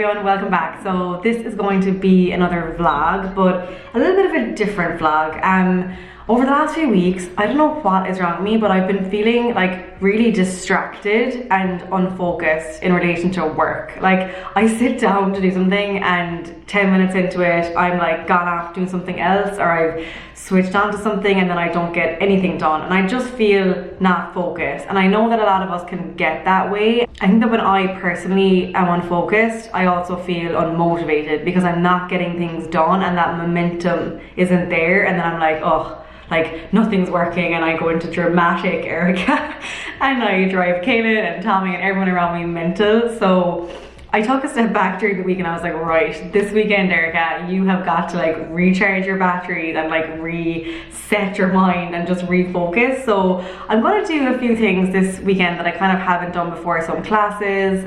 everyone, welcome back. So this is going to be another vlog, but a little bit of a different vlog. Over the last few weeks, I don't know what is wrong with me, but I've been feeling like really distracted and unfocused in relation to work. Like I sit down to do something and 10 minutes into it, I'm like gone off doing something else, or I've switched on to something and then I don't get anything done. And I just feel not focused. And I know that a lot of us can get that way. I think that when I personally am unfocused, I also feel unmotivated because I'm not getting things done and that momentum isn't there. And then I'm like, oh, like nothing's working, and I go into dramatic Erika and I drive Kaylin and Tommy and everyone around me mental. So I took a step back during the week and I was like, right, this weekend, Erika, you have got to like recharge your batteries and like reset your mind and just refocus. So I'm going to do a few things this weekend that I kind of haven't done before. Some classes,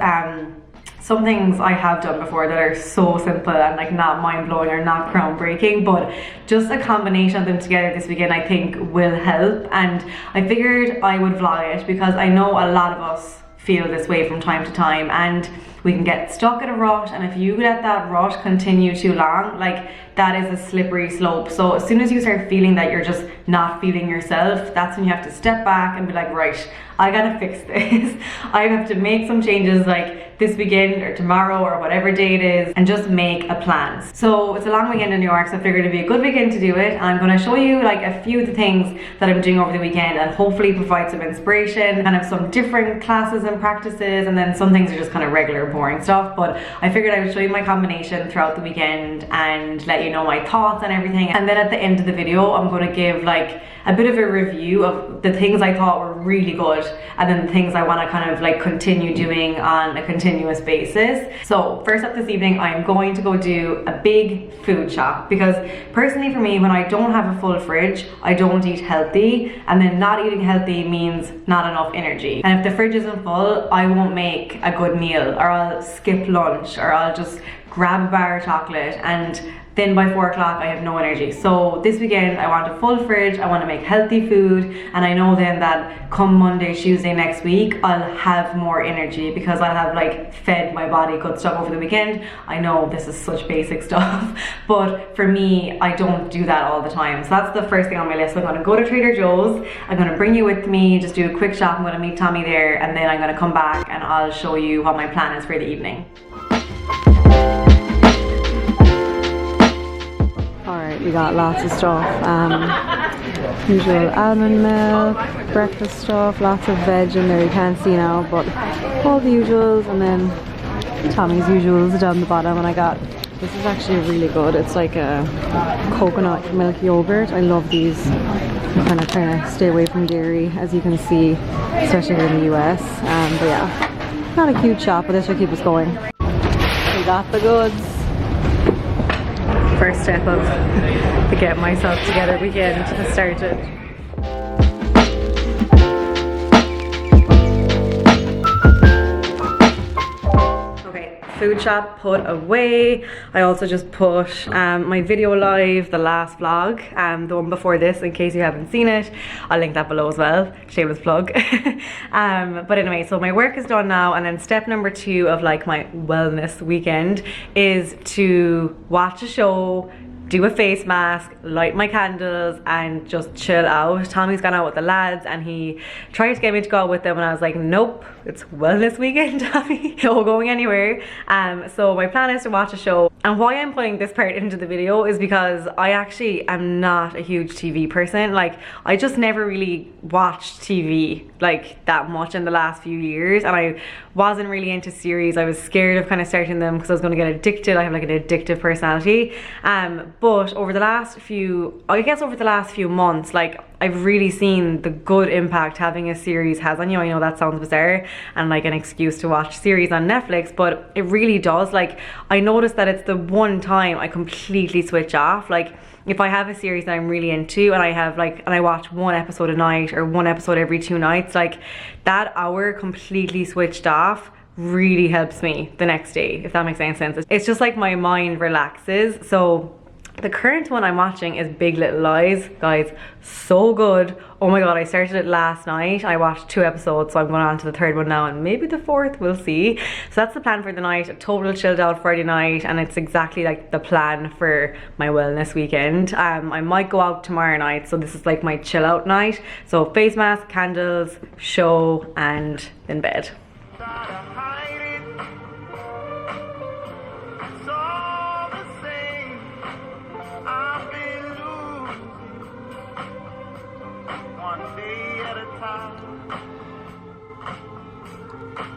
some things I have done before that are so simple and like not mind-blowing or not groundbreaking, but just a combination of them together this weekend I think will help. And I figured I would vlog it because I know a lot of us feel this way from time to time, and we can get stuck in a rut, and if you let that rut continue too long, like that is a slippery slope. So as soon as you start feeling that you're just not feeling yourself, that's when you have to step back and be like, right, I gotta fix this. I have to make some changes like this weekend or tomorrow or whatever day it is, and just make a plan. So it's a long weekend in New York, so I figured it'd be a good weekend to do it. And I'm gonna show you like a few of the things that I'm doing over the weekend and hopefully provide some inspiration, kind of some different classes and practices, and then some things are just kind of regular boring stuff. But I figured I would show you my combination throughout the weekend and let you know my thoughts and everything. And then at the end of the video, I'm going to give like a bit of a review of the things I thought were really good, and then the things I want to kind of like continue doing on a continuous basis. So first up this evening, I'm going to go do a big food shop, because personally for me, when I don't have a full fridge, I don't eat healthy, and then not eating healthy means not enough energy. And if the fridge isn't full, I won't make a good meal, or I'll skip lunch, or I'll just grab a bar of chocolate, and then by 4 o'clock I have no energy. So this weekend I want a full fridge, I want to make healthy food, and I know then that come Monday, Tuesday next week I'll have more energy because I'll have like fed my body good stuff over the weekend. I know this is such basic stuff, but for me, I don't do that all the time. So that's the first thing on my list. So I'm going to go to Trader Joe's, I'm going to bring you with me, just do a quick shop, I'm going to meet Tommy there, and then I'm going to come back and I'll show you what my plan is for the evening. We got lots of stuff, usual almond milk, breakfast stuff, lots of veg in there you can't see now, but all the usuals, and then Tommy's usuals down the bottom. And I got, this is actually really good, it's like a coconut milk yogurt. I love these. I'm kind of trying to stay away from dairy, as you can see, especially here in the US. But yeah, not a huge shop, but this will keep us going. We got the goods. First step of the get myself together weekend has started. Okay, food shop put away. I also just put my video live, the last vlog, the one before this, in case you haven't seen it. I'll link that below as well, shameless plug. But anyway, so my work is done now, and then step number 2 of like my wellness weekend is to watch a show, do a face mask, light my candles, and just chill out. Tommy's gone out with the lads and he tried to get me to go out with them, and I was like, nope, it's wellness weekend, Tommy, no going anywhere. So my plan is to watch a show. And why I'm putting this part into the video is because I actually am not a huge TV person. Like I just never really watched TV like that much in the last few years, and I wasn't really into series. I was scared of kind of starting them because I was going to get addicted. I have like an addictive personality. But over the last few, I guess over the last few months, like I've really seen the good impact having a series has on you. I know that sounds bizarre and like an excuse to watch series on Netflix, but it really does. Like I noticed that it's the one time I completely switch off. Like if I have a series that I'm really into and I watch one episode a night or one episode every 2 nights, like that hour completely switched off really helps me the next day, if that makes any sense. It's just like my mind relaxes. So The current one I'm watching is Big Little Lies. Guys, so good. Oh my god, I started it last night. I watched 2 episodes, so I'm going on to the 3rd one now, and maybe the 4th, we'll see. So that's the plan for the night. A total chilled out Friday night, and it's exactly like the plan for my wellness weekend. I might go out tomorrow night, so this is like my chill out night. So face mask, candles, show, and in bed.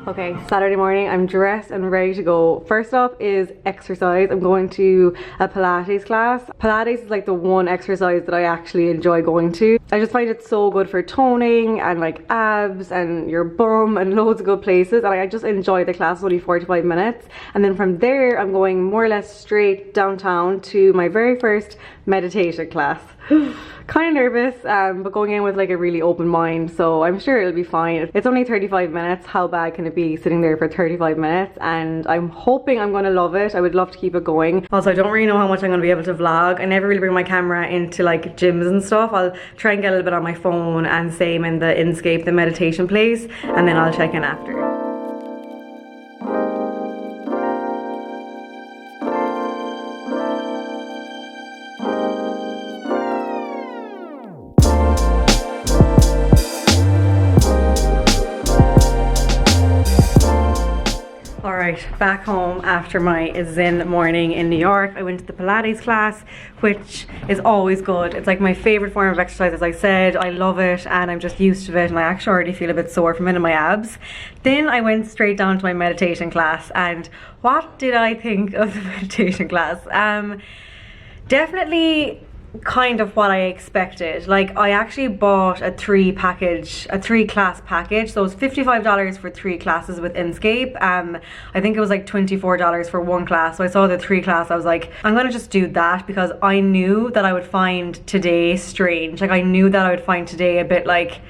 Okay, Saturday morning, I'm dressed and ready to go. First up is exercise. I'm going to a Pilates class. Pilates is like the one exercise that I actually enjoy going to. I just find it so good for toning and like abs and your bum and loads of good places, and I just enjoy the class. It's only 45 minutes. And then from there, I'm going more or less straight downtown to my very first meditation class. Kind of nervous, but going in with like a really open mind, so I'm sure it'll be fine. It's only 35 minutes. How bad can it be sitting there for 35 minutes? And I'm hoping I'm going to love it. I would love to keep it going. Also, I don't really know how much I'm going to be able to vlog. I never really bring my camera into like gyms and stuff. I'll try and get a little bit on my phone, and same in the Inscape, the meditation place, and then I'll check in after. Alright, back home after my Zen morning in New York. I went to the Pilates class, which is always good. It's like my favourite form of exercise, as I said. I love it and I'm just used to it, and I actually already feel a bit sore from it in my abs. Then I went straight down to my meditation class, and what did I think of the meditation class? Definitely kind of what I expected. Like, I actually bought a 3-class package, so it was $55 for 3 classes with Inscape. I think it was like $24 for 1 class. So I saw the 3 class, I was like, I'm gonna just do that, because I knew that I would find today strange. Like, I knew that I would find today a bit like,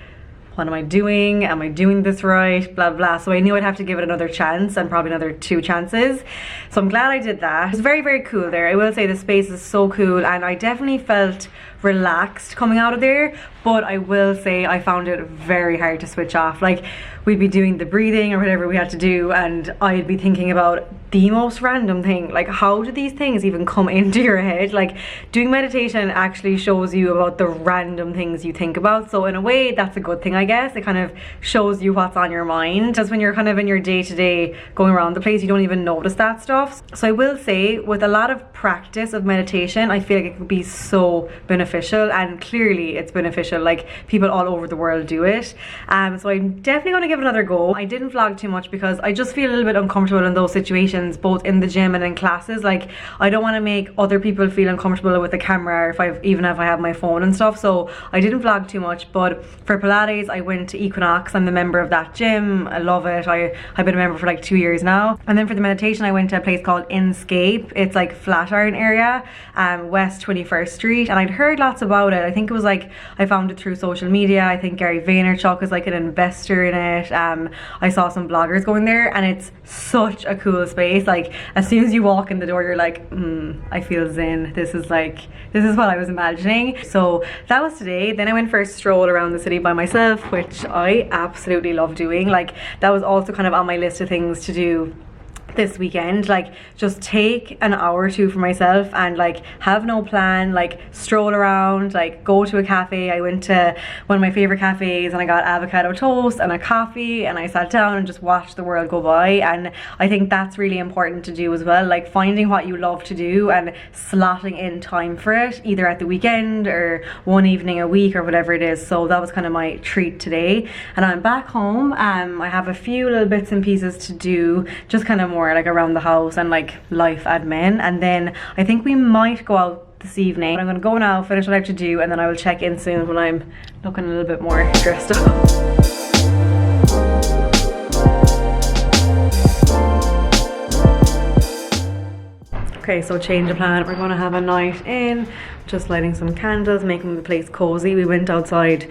what am I doing? Am I doing this right? Blah, blah. So I knew I'd have to give it another chance, and probably another 2 chances. So I'm glad I did that. It was very, very cool there. I will say the space is so cool, and I definitely felt relaxed coming out of there. But I will say I found it very hard to switch off. Like, we'd be doing the breathing or whatever we had to do, and I'd be thinking about the most random thing. Like, how do these things even come into your head? Like, doing meditation actually shows you about the random things you think about. So in a way, that's a good thing, I guess. It kind of shows you what's on your mind. Just when you're kind of in your day-to-day going around the place, you don't even notice that stuff. So I will say, with a lot of practice of meditation, I feel like it could be so beneficial, and clearly it's beneficial. Like, people all over the world do it. So I'm definitely going to give it another go. I didn't vlog too much because I just feel a little bit uncomfortable in those situations, both in the gym and in classes. Like, I don't want to make other people feel uncomfortable with the camera, or even if I have my phone and stuff. So I didn't vlog too much. But for Pilates, I went to Equinox. I'm the member of that gym. I love it. I've been a member for like 2 years now. And then for the meditation, I went to a place called Inscape. It's like Flatiron area, West 21st Street, and I'd heard lots about it. I think it was like, I found it through social media. I think Gary Vaynerchuk is like an investor in it. I saw some bloggers going there, and it's such a cool space. Like, as soon as you walk in the door, you're like, I feel zen. This is what I was imagining. So that was today. Then I went for a stroll around the city by myself, which I absolutely love doing. Like, that was also kind of on my list of things to do this weekend. Like, just take an hour or 2 for myself and like have no plan, like stroll around, like go to a cafe. I went to one of my favorite cafes and I got avocado toast and a coffee, and I sat down and just watched the world go by. And I think that's really important to do as well, like finding what you love to do and slotting in time for it, either at the weekend or one evening a week or whatever it is. So that was kind of my treat today, and I'm back home. I have a few little bits and pieces to do, just kind of more like around the house and like life admin, and then I think we might go out this evening. I'm gonna go now, finish what I have to do, and then I will check in soon when I'm looking a little bit more dressed up. Okay, so change of plan. We're gonna have a night in, just lighting some candles, making the place cozy. We went outside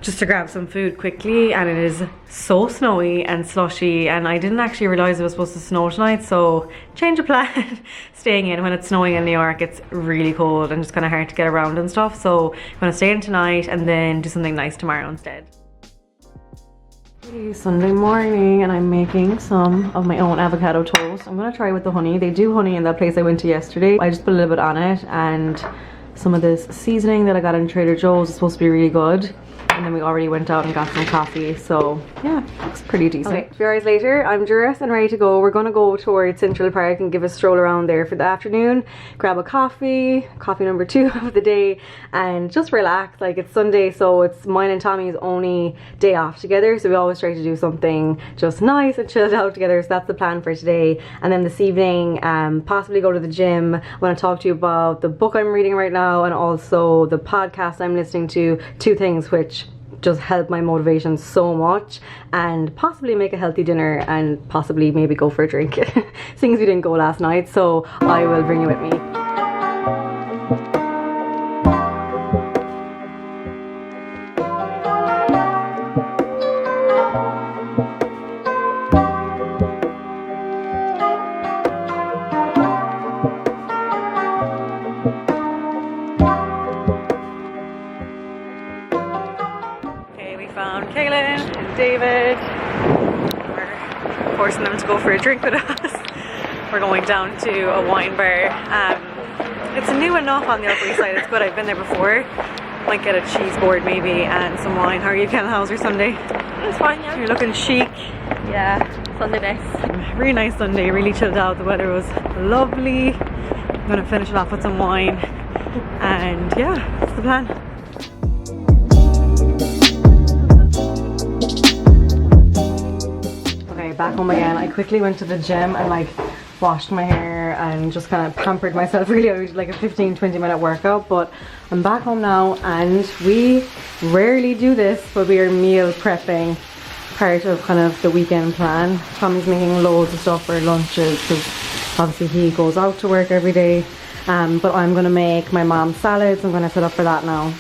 just to grab some food quickly, and it is so snowy and slushy, and I didn't actually realize it was supposed to snow tonight, so change of plan. Staying in when it's snowing in New York, it's really cold and just kind of hard to get around and stuff, so I'm gonna stay in tonight and then do something nice tomorrow instead. It's Sunday morning and I'm making some of my own avocado toast. I'm gonna try with the honey. They do honey in that place I went to yesterday. I just put a little bit on it, and some of this seasoning that I got in Trader Joe's is supposed to be really good. And then we already went out and got some coffee, so yeah, looks pretty decent. Okay, a few hours later, I'm dressed and ready to go. We're gonna go towards Central Park and give a stroll around there for the afternoon, grab a coffee number 2 of the day, and just relax. Like, it's Sunday, so it's mine and Tommy's only day off together, so we always try to do something just nice and chilled out together. So that's the plan for today. And then this evening, possibly go to the gym. I want to talk to you about the book I'm reading right now, and also the podcast I'm listening to. 2 things which just help my motivation so much, and possibly make a healthy dinner, and possibly maybe go for a drink. Things we didn't go last night, so I will bring you with me. David, we're forcing them to go for a drink with us. We're going down to a wine bar. It's new enough on the Upper East Side. It's good. I've been there before. Might get a cheese board maybe and some wine. How are you, Ken? How's your Sunday? It's fine, yeah. You're looking chic. Yeah, Sunday nice. Really nice Sunday. Really chilled out. The weather was lovely. I'm gonna finish it off with some wine, and yeah, that's the plan. Back home again. I quickly went to the gym and like washed my hair and just kind of pampered myself. Really, I did like a 15-20 minute workout, but I'm back home now, and we rarely do this, but we are meal prepping, part of kind of the weekend plan. Tommy's making loads of stuff for lunches because obviously he goes out to work every day, but I'm gonna make my mom's salads. I'm gonna set up for that now.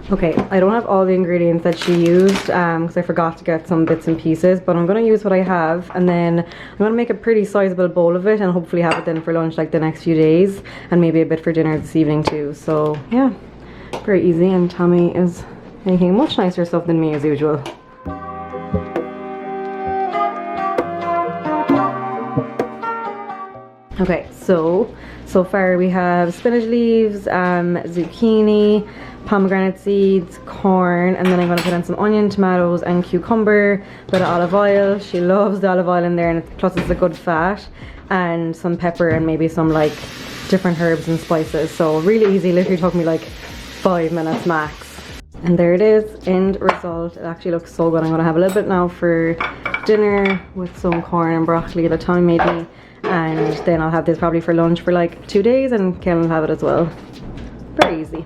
Okay, I don't have all the ingredients that she used because I forgot to get some bits and pieces, but I'm going to use what I have, and then I'm going to make a pretty sizable bowl of it and hopefully have it then for lunch like the next few days, and maybe a bit for dinner this evening too. So yeah, very easy, and Tommy is making much nicer stuff than me as usual. Okay, so far we have spinach leaves, zucchini, pomegranate seeds, corn, and then I'm going to put in some onion, tomatoes and cucumber, a bit of olive oil. She loves the olive oil in there, and plus it's a good fat, and some pepper and maybe some like different herbs and spices. So really easy, literally took me like 5 minutes max. And there it is, end result. It actually looks so good. I'm going to have a little bit now for dinner with some corn and broccoli that Tommy made me, and then I'll have this probably for lunch for like 2 days, and Ken will have it as well. Very easy.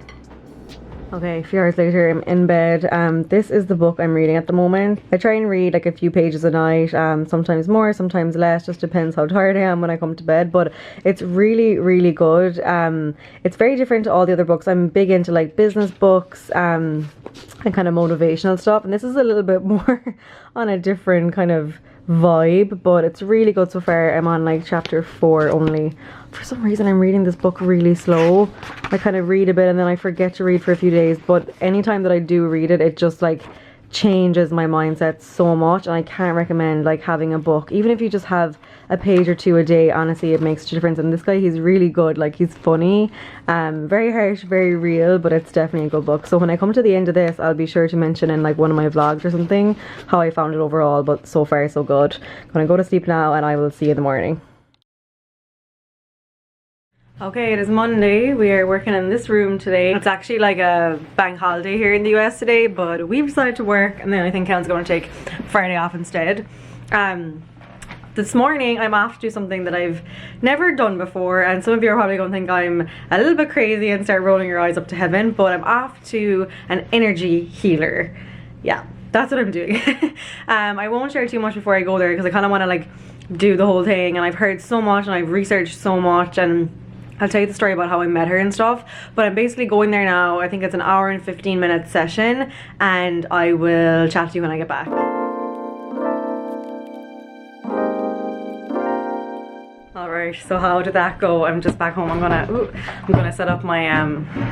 Okay, a few hours later, I'm in bed. This is the book I'm reading at the moment. I try and read like a few pages a night, sometimes more, sometimes less, just depends how tired I am when I come to bed, but it's really, really good. It's very different to all the other books. I'm big into like business books and kind of motivational stuff, and this is a little bit more on a different kind of vibe, but it's really good so far. I'm on like chapter 4 only. For some reason I'm reading this book really slow. I kind of read a bit and then I forget to read for a few days, but anytime that I do read it, it just like changes my mindset so much, and I can't recommend like having a book, even if you just have a page or 2 a day. Honestly, it makes a difference. And this guy, he's really good. Like, he's funny, very harsh, very real, but it's definitely a good book. So when I come to the end of this, I'll be sure to mention in like one of my vlogs or something how I found it overall, but so far so good. I'm gonna go to sleep now and I will see you in the morning. Okay, it is Monday. We are working in this room today. It's actually like a bank holiday here in the US today, but we've decided to work, and then I think Kel's going to take Friday off instead. This morning I'm off to do something that I've never done before, and some of you are probably going to think I'm a little bit crazy and start rolling your eyes up to heaven, but I'm off to an energy healer. Yeah, that's what I'm doing. I won't share too much before I go there because I kind of want to like do the whole thing, and I've heard so much and I've researched so much, and I'll tell you the story about how I met her and stuff, but I'm basically going there now. I think it's an hour and 15-minute session, and I will chat to you when I get back. Alright, so how did that go? I'm just back home. I'm gonna set up my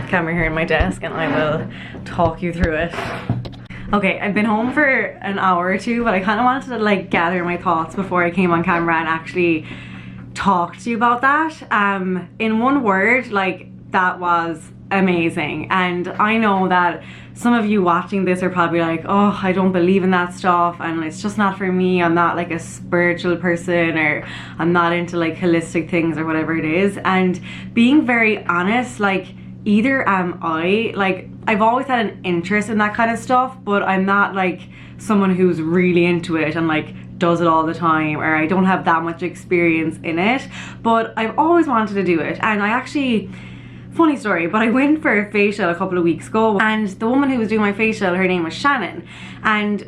camera here in my desk, and I will talk you through it. Okay, I've been home for an hour or two, but I kind of wanted to like gather my thoughts before I came on camera and actually talk to you about that. In one word, like, that was amazing. And I know that some of you watching this are probably like, oh, I don't believe in that stuff and it's just not for me. I'm not like a spiritual person, or I'm not into like holistic things or whatever it is. And being very honest, like, either am I. Like, I've always had an interest in that kind of stuff, but I'm not like someone who's really into it and like does it all the time, or I don't have that much experience in it, but I've always wanted to do it. And I actually, funny story, but I went for a facial a couple of weeks ago, and the woman who was doing my facial, her name was Shannon, and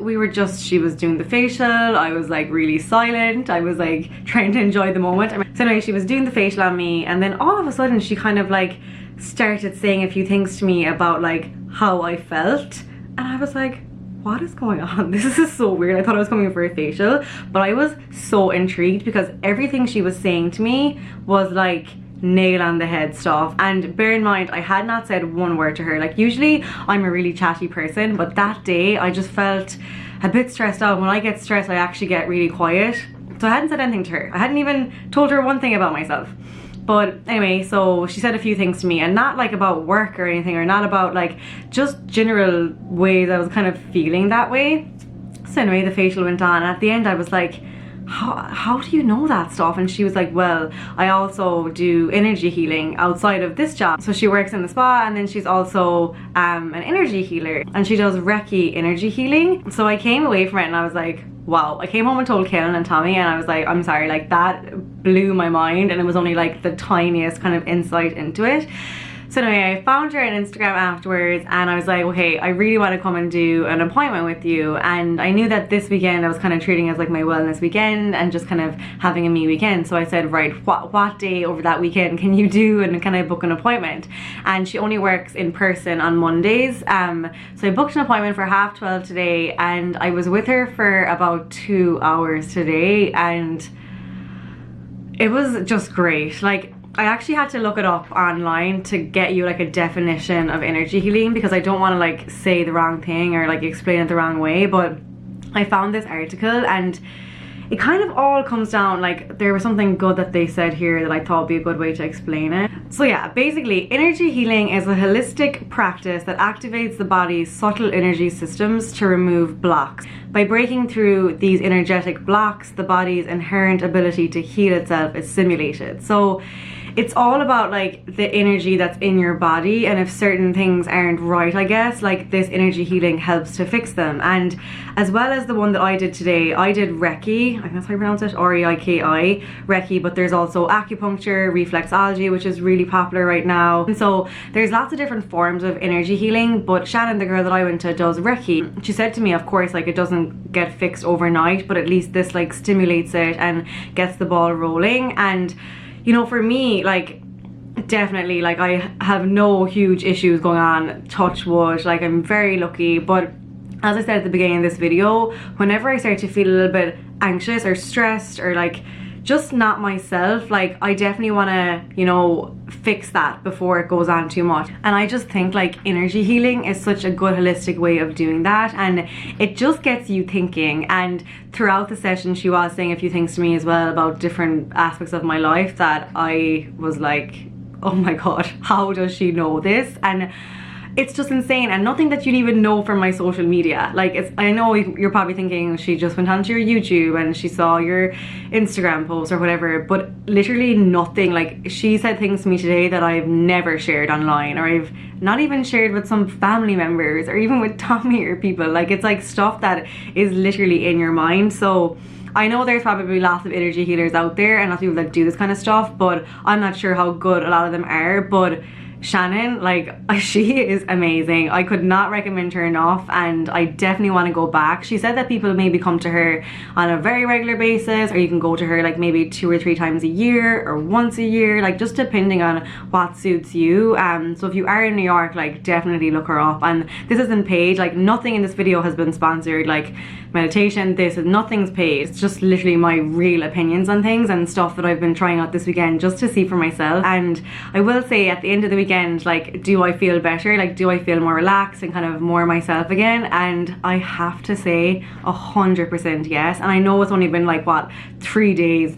she was doing the facial. I was like really silent. I was like trying to enjoy the moment. So anyway, she was doing the facial on me, and then all of a sudden she kind of like started saying a few things to me about like how I felt, and I was like, what is going on? This is so weird. I thought I was coming for a facial, but I was so intrigued because everything she was saying to me was like nail on the head stuff. And bear in mind, I had not said one word to her. Like, usually I'm a really chatty person, but that day I just felt a bit stressed out. When I get stressed, I actually get really quiet. So I hadn't said anything to her. I hadn't even told her one thing about myself. But anyway, so she said a few things to me, and not like about work or anything, or not about like, just general ways I was kind of feeling that way. So anyway, the facial went on, and at the end I was like, how do you know that stuff? And she was like, well, I also do energy healing outside of this job. So she works in the spa, and then she's also an energy healer, and she does Reiki energy healing. So I came away from it and I was like, wow. I came home and told Kaylin and Tommy, and I was like, I'm sorry, like, that blew my mind, and it was only like the tiniest kind of insight into it. So anyway, I found her on Instagram afterwards, and I was like, okay, I really want to come and do an appointment with you. And I knew that this weekend I was kind of treating as like my wellness weekend and just kind of having a me weekend. So I said, right, what day over that weekend can you do, and can I book an appointment? And she only works in person on Mondays. So I booked an appointment for 12:30 today, and I was with her for about 2 hours today, and it was just great. Like, I actually had to look it up online to get you like a definition of energy healing, because I don't want to like say the wrong thing or like explain it the wrong way. But I found this article, and it kind of all comes down, like, there was something good that they said here that I thought would be a good way to explain it. So yeah, basically energy healing is a holistic practice that activates the body's subtle energy systems to remove blocks. By breaking through these energetic blocks, the body's inherent ability to heal itself is stimulated. So it's all about like the energy that's in your body, and if certain things aren't right, I guess, like, this energy healing helps to fix them. And as well as the one that I did today, I did Reiki, I think that's how you pronounce it, R-E-I-K-I, Reiki, but there's also acupuncture, reflexology, which is really popular right now. And so there's lots of different forms of energy healing, but Shannon, the girl that I went to, does Reiki. She said to me, of course, like, it doesn't get fixed overnight, but at least this like stimulates it and gets the ball rolling. And you know, for me, like, definitely, like, I have no huge issues going on, touch wood, like, I'm very lucky. But as I said at the beginning of this video, whenever I start to feel a little bit anxious or stressed or like just not myself, like, I definitely want to, you know, fix that before it goes on too much. And I just think like energy healing is such a good holistic way of doing that, and it just gets you thinking. And throughout the session she was saying a few things to me as well about different aspects of my life that I was like, oh my god, how does she know this? And it's just insane, and nothing that you'd even know from my social media. Like, it's, I know you're probably thinking she just went onto your YouTube and she saw your Instagram post or whatever, but literally nothing. Like, she said things to me today that I've never shared online, or I've not even shared with some family members or even with Tommy or people. Like, it's like stuff that is literally in your mind. So I know there's probably lots of energy healers out there and lots of people that do this kind of stuff, but I'm not sure how good a lot of them are. But Shannon, like, she is amazing. I could not recommend her enough, and I definitely want to go back. She said that people maybe come to her on a very regular basis, or you can go to her like maybe 2 or 3 times a year or once a year, like just depending on what suits you. So if you are in New York, like definitely look her up. And this isn't paid, like nothing in this video has been sponsored, like meditation, this is nothing's paid. It's just literally my real opinions on things and stuff that I've been trying out this weekend just to see for myself. And I will say at the end of the weekend, like, do I feel better? Like, do I feel more relaxed and kind of more myself again? And I have to say 100% yes. And I know it's only been like what, 4 days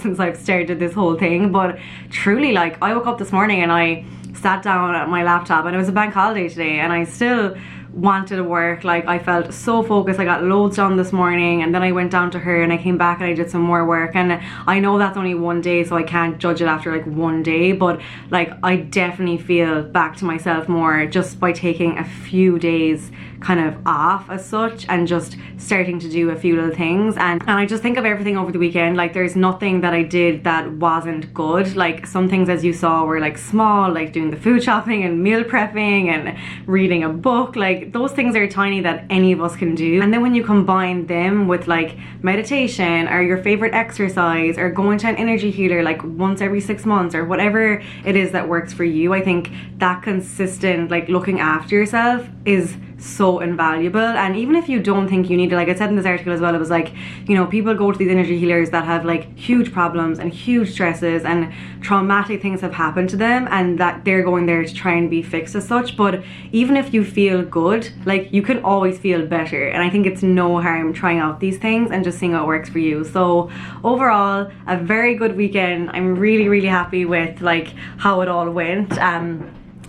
since I've started this whole thing, but truly, like, I woke up this morning and I sat down at my laptop, and it was a bank holiday today, and I still wanted to work. Like, I felt so focused. I got loads done this morning, and then I went down to her and I came back and I did some more work. And I know that's only one day, so I can't judge it after like one day, but like I definitely feel back to myself more just by taking a few days kind of off as such and just starting to do a few little things. And I just think of everything over the weekend, like there's nothing that I did that wasn't good. Like some things, as you saw, were like small, like doing the food shopping and meal prepping and reading a book. Like those things are tiny that any of us can do. And then when you combine them with like meditation or your favorite exercise or going to an energy healer like once every 6 months or whatever it is that works for you, I think that consistent like looking after yourself is so invaluable. And even if you don't think you need it, like I said in this article as well, it was like, you know, people go to these energy healers that have like huge problems and huge stresses and traumatic things have happened to them, and that they're going there to try and be fixed as such. But even if you feel good, like you can always feel better, and I think it's no harm trying out these things and just seeing what works for you. So overall, a very good weekend. I'm really happy with like how it all went.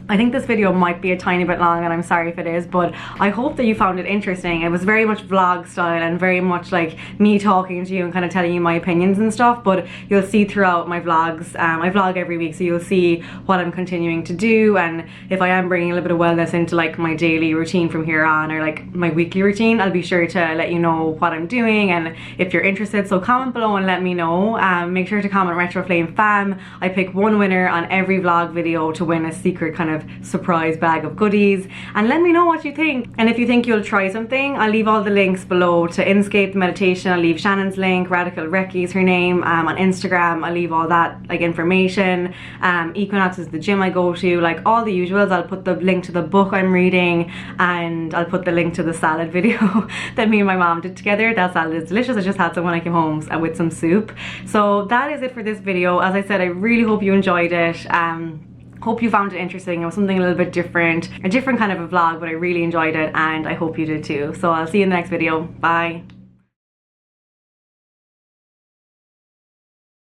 I think this video might be a tiny bit long, and I'm sorry if it is, but I hope that you found it interesting. It was very much vlog style and very much like me talking to you and kind of telling you my opinions and stuff, but you'll see throughout my vlogs, I vlog every week, so you'll see what I'm continuing to do, and if I am bringing a little bit of wellness into like my daily routine from here on, or like my weekly routine, I'll be sure to let you know what I'm doing and if you're interested. So comment below and let me know. Make sure to comment Retro Flame Fam. I pick one winner on every vlog video to win a secret kind of surprise bag of goodies, and let me know what you think. And if you think you'll try something, I'll leave all the links below to Inscape the meditation. I'll leave Shannon's link, Radical Recce's her name, on Instagram. I'll leave all that like information. Equinox is the gym I go to, like all the usuals. I'll put the link to the book I'm reading, and I'll put the link to the salad video that me and my mom did together. That salad is delicious. I just had some when I came home with some soup. So that is it for this video. As I said, I really hope you enjoyed it. Hope you found it interesting. It was something a little bit different, a different kind of a vlog, but I really enjoyed it, and I hope you did too. So I'll see you in the next video. Bye.